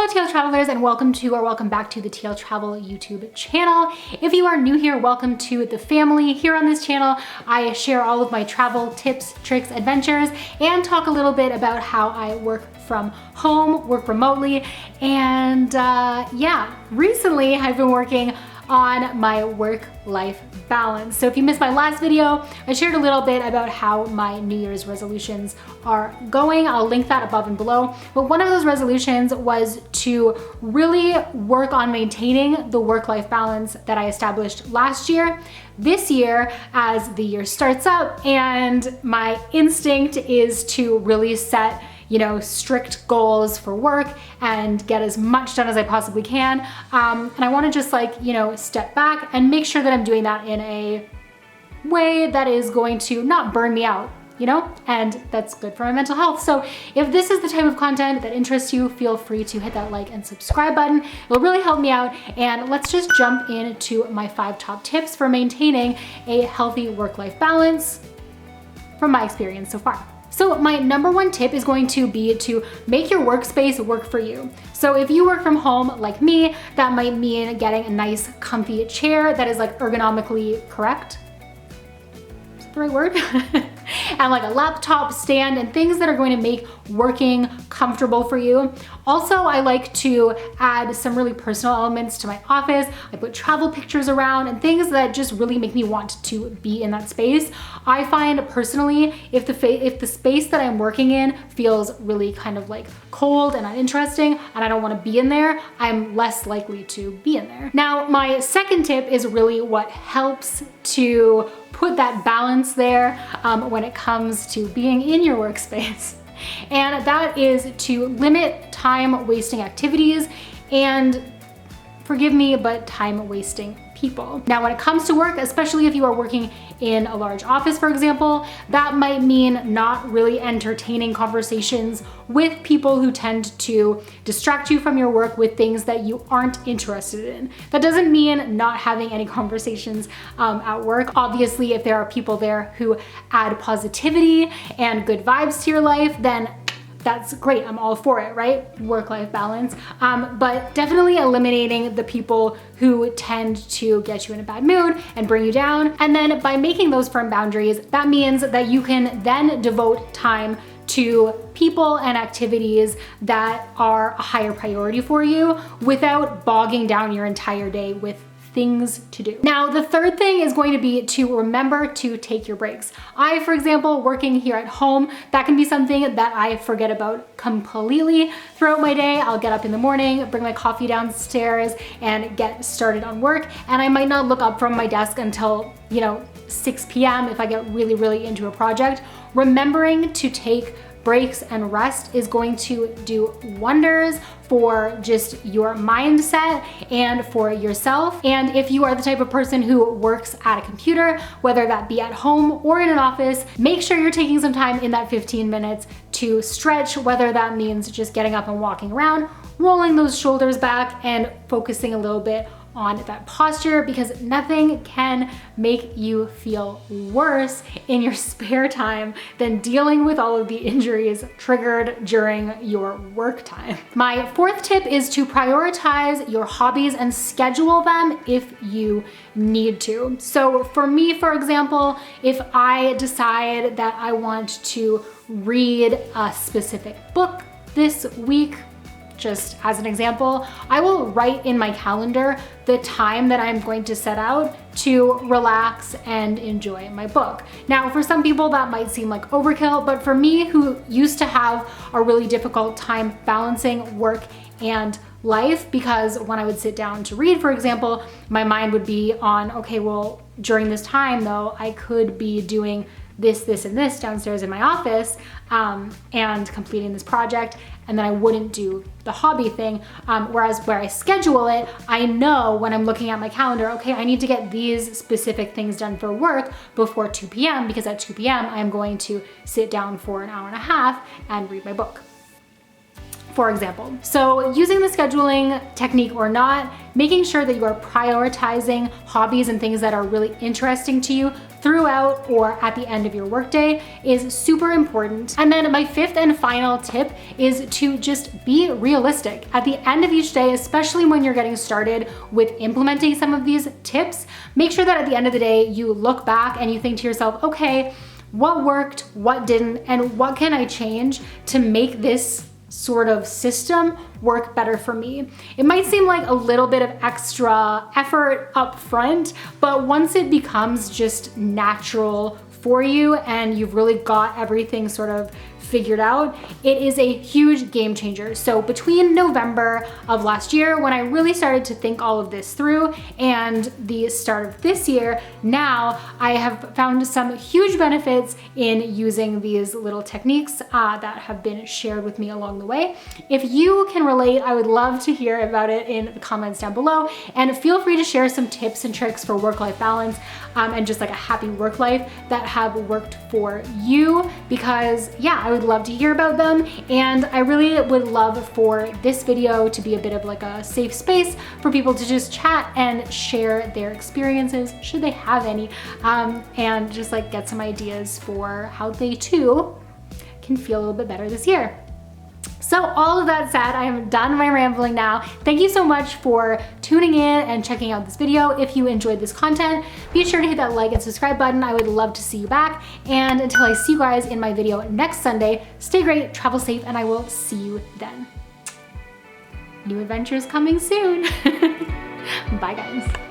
TL Travelers, and welcome to or welcome back to the TL Travel YouTube channel. If you are new here, welcome to the family. Here on this channel, I share all of my travel tips, tricks, adventures, and talk a little bit about how I work from home, work remotely, and yeah, recently I've been working on my work-life balance. So if you missed my last video, I shared a little bit about how my New Year's resolutions are going. I'll link that above and below. But one of those resolutions was to really work on maintaining the work-life balance that I established last year. This year, as the year starts up, and my instinct is to really set strict goals for work and get as much done as I possibly can. And I want to just step back and make sure that I'm doing that in a way that is going to not burn me out, and that's good for my mental health. So if this is the type of content that interests you, feel free to hit that like and subscribe button. It'll really help me out. And let's just jump into my 5 top tips for maintaining a healthy work-life balance from my experience so far. So my number 1 tip is going to be to make your workspace work for you. So if you work from home like me, that might mean getting a nice comfy chair that is ergonomically correct. Is that the right word? And a laptop stand and things that are going to make working comfortable for you. Also, I like to add some really personal elements to my office. I put travel pictures around and things that just really make me want to be in that space. I find personally, if the space that I'm working in feels really kind of cold and uninteresting and I don't want to be in there, I'm less likely to be in there. Now, my second tip is really what helps to put that balance there when it comes to being in your workspace. And that is to limit time wasting activities and, forgive me, but time wasting people. Now, when it comes to work, especially if you are working in a large office, for example, that might mean not really entertaining conversations with people who tend to distract you from your work with things that you aren't interested in. That doesn't mean not having any conversations at work. Obviously, if there are people there who add positivity and good vibes to your life, then that's great. I'm all for it, right? Work-life balance. But definitely eliminating the people who tend to get you in a bad mood and bring you down. And then by making those firm boundaries, that means that you can then devote time to people and activities that are a higher priority for you without bogging down your entire day with things to do. Now, the third thing is going to be to remember to take your breaks. I, for example, working here at home, that can be something that I forget about completely throughout my day. I'll get up in the morning, bring my coffee downstairs and get started on work. And I might not look up from my desk until, 6 p.m. if I get really, really into a project. Remembering to take breaks and rest is going to do wonders for just your mindset and for yourself. And if you are the type of person who works at a computer, whether that be at home or in an office, make sure you're taking some time in that 15 minutes to stretch, whether that means just getting up and walking around, rolling those shoulders back and focusing a little bit on that posture, because nothing can make you feel worse in your spare time than dealing with all of the injuries triggered during your work time. My 4th tip is to prioritize your hobbies and schedule them if you need to. So for me, for example, if I decide that I want to read a specific book this week, just as an example, I will write in my calendar the time that I'm going to set out to relax and enjoy my book. Now, for some people that might seem like overkill, but for me, who used to have a really difficult time balancing work and life, because when I would sit down to read, for example, my mind would be on, okay, well, during this time though, I could be doing this, and this downstairs in my office and completing this project, and then I wouldn't do the hobby thing. Whereas where I schedule it, I know when I'm looking at my calendar, okay, I need to get these specific things done for work before 2 p.m. because at 2 p.m. I'm going to sit down for an hour and a half and read my book, for example. So using the scheduling technique or not, making sure that you are prioritizing hobbies and things that are really interesting to you throughout or at the end of your workday is super important. And then my fifth and final tip is to just be realistic. At the end of each day, especially when you're getting started with implementing some of these tips, make sure that at the end of the day, you look back and you think to yourself, okay, what worked, what didn't, and what can I change to make this sort of system work better for me. It might seem like a little bit of extra effort up front, but once it becomes just natural for you and you've really got everything sort of figured out, it is a huge game changer. So between November of last year, when I really started to think all of this through, and the start of this year, now I have found some huge benefits in using these little techniques that have been shared with me along the way. If you can relate, I would love to hear about it in the comments down below, and feel free to share some tips and tricks for work-life balance and just like a happy work life that have worked for you, because yeah, I would love to hear about them. And I really would love for this video to be a bit of like a safe space for people to just chat and share their experiences, should they have any, and just like get some ideas for how they too can feel a little bit better this year. So all of that said, I am done my rambling now. Thank you so much for tuning in and checking out this video. If you enjoyed this content, be sure to hit that like and subscribe button. I would love to see you back. And until I see you guys in my video next Sunday, stay great, travel safe, and I will see you then. New adventures coming soon. Bye guys.